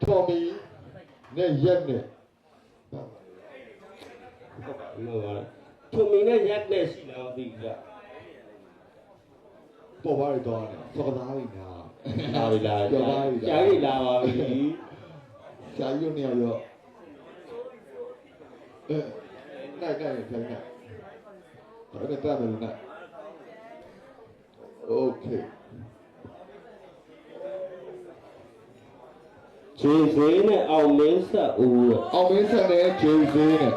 တော်မီနဲ့ရက်နဲ့ထုံမီနဲ့ရက်နဲ့ရှိလားမသိဘူးကြပေါ်ပါရတော့တယ်စောသားရင်းနာလာပြီလားကြားပြီလာပါပြီဂျာကြီးတို့နေရာရောနိုင်ပြန်နိုင်ဒါနဲ့တာမယ်နော်โอเคဂျေဇေးနဲ့အောင်မင်းဆက်ဦးအောင်မင်းဆက်နဲ့ဂျေဇေးနဲ့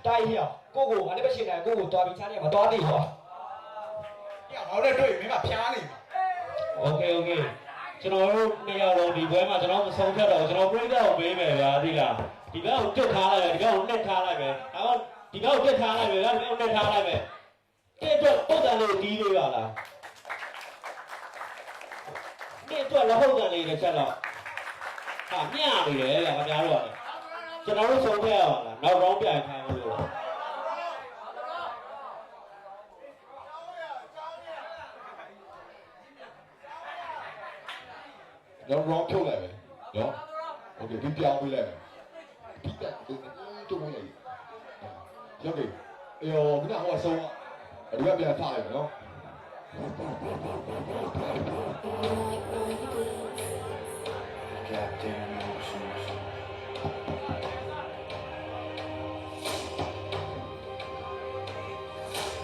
တိုင်းဟိကိုကိုငါလည်းမရှင်းနိုင်ကိုကိုတွားပြီးချားနေမှာတွားနေဟောညောင်တော့တွေ့မင်းကဖျားနေโอเคကျွန်တော်တို့နေရာတော့ဒီဘွဲမှာကျွန်တော်မဆုံးဖြတ်တော့ကျွန်တော်ပြိဿကိုပေးမယ်ဗျာသိလားဒီဘက်ကိုတွတ်ထားလိုက်မယ်ဒီဘက်ကိုနှက်ထားလိုက်မယ်ဒါမှဒီဘက်ကိုတွတ်ထားလိုက်မယ်ဒါမှနှက်ထားလိုက်မယ်တဲ့အတွက်ပုတ်တန်လေးတီးလေးပါလားတဲ့အတွက်လက်ဟုတ်တန်လေးတစ်ချက်တော့ဟာမျှနေတယ်ဗျာခင်ဗျားတို့ကကျွန်တော်တို့ဆုံးဖြတ်ရပါလားနောက်ရောင်းပြိုင်ခိုင်းလို့တော့ရောဖြုတ်လိုက်မယ်နော်โอเคဒီပြောင်းပေးလိုက်မယ်ဒီတက်တူမလေးရောက်ပြီအော်ခုနကဟိုဆုံးဒီကပြန်ထားလိုက်မယ်နော် Captain Emotions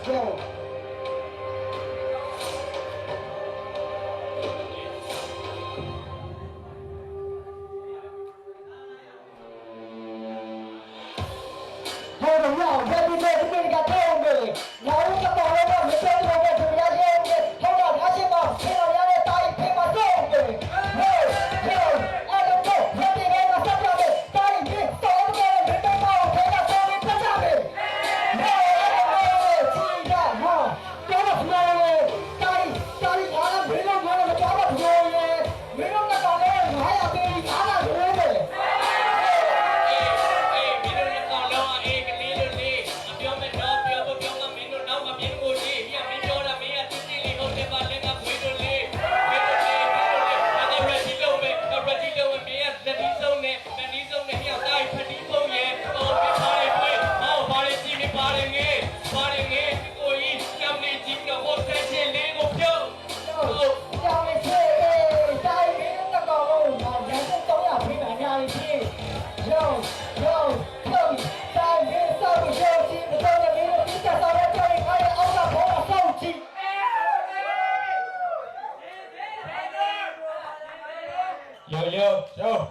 Go 老人家老人家没说这个怎么样的，好了，他先把陪老人家打一陪嘛走的，俺都走，我这边嘛上票的，打一陪，早不该没被骂，陪他稍微拍下呗，记着哈，抓到出来了，打一拿了没弄完了抓到出来了，没弄那搞嘞，还要给你拿了出来呗。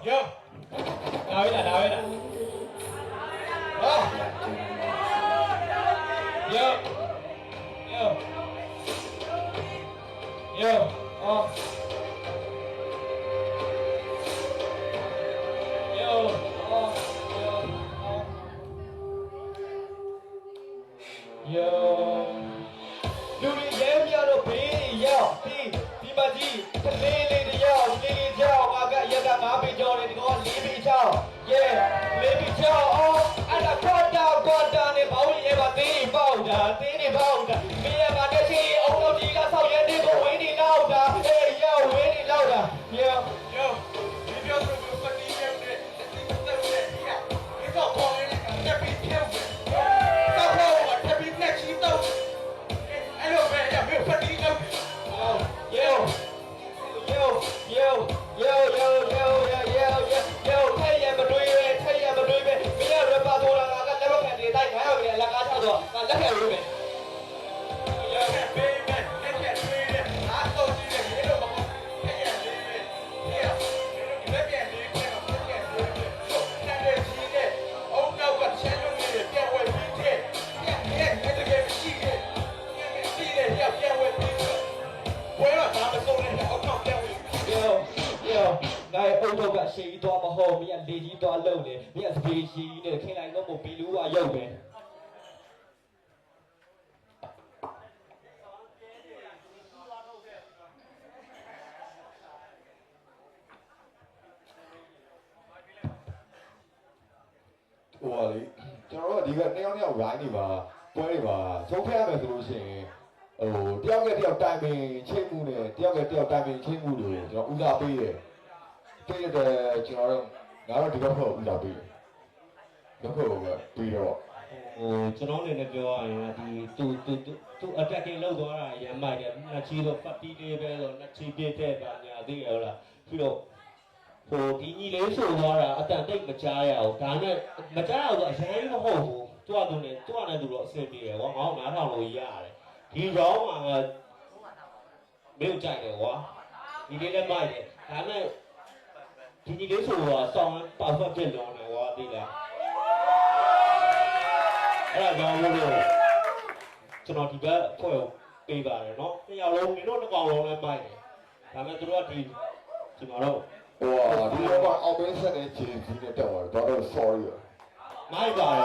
Yo. Nào hết à. Lưu đi dễ nhau đâu bị nhau đi mà gì lên đi nhau mà cái giờ cả má bị cho nên có lý bị cho lý bị cho anh là con đa này bảo gì mà tí bảo đã bây giờ mà cái gì ông đâu đi ra sau giờ đi có quên đi lâu đã quên đi lâu đã yo đi theo tôi vừa phân đi em này cái cậu con này cái bị theo tao không mà cái bị này chỉ tao anh đâu về nhà biết phân đi đâu thay nhà mà đuôi về bây giờ rồi bà tôi là cái lớp hẹn thì tay phải không là cá thao rồi là lớp hẹn rồi về ngày ông đâu cả sĩ to mà hồ mình ăn đi to lâu này mình ăn gì để khi này nó một bí lú à dâu về ủa đấy cho nó đi gần neo gái đi mà quay đi mà sống theo về từ xin đeo cái tai mình trên mu này đeo tai mình trên mu rồi cho uống ra bia này cái này cho nó đi gặp họ uống ra bia gặp họ bia đó ကျွန်တော်လည်းပြောရရင်ဒီသူ attacking လုပ်သွားတာရမ်းမိုက်တယ်နှစ်ချီတော့ပတ်တီးလေးပဲဆိုနှစ်ချီပြည့်တဲ့ပါညာသိရလားပြီးတော့ဟိုဒီညီလေးဆိုသွားတာအတန်တိတ်မကြားရအောင်ဒါနဲ့မကြားရအောင်ဆိုအရင်မဟုတ်ဘူးသူ့နဲ့သူတော့အဆင်ပြေတယ်ကွာငါ့နားထောင်လို့ရတယ်ဒီ round မှာမင်းကြိုက်တယ်ကွာဒီလေးလည်းမိုက်တယ်ဒါနဲ့ဒီညီလေးဆိုတော့ဆောင်းပေါက်ဖက်ပြစ်လုံးတယ်ကွာသိလားအဲ့ဒါကြောင့်လို့ကျွန်တော်ဒီဘက်ဖွဲ့ပေးပါတယ်เนาะနှစ်ယောက်လုံးမင်းတို့တစ်ကောင်လုံးလည်းမိုက်တယ်ဒါပေမဲ့သူတို့ကဒီမှာတော့ 哇，你要把澳门现在经济的掉了，到时候 sorry 了。မိုက်ပါတယ်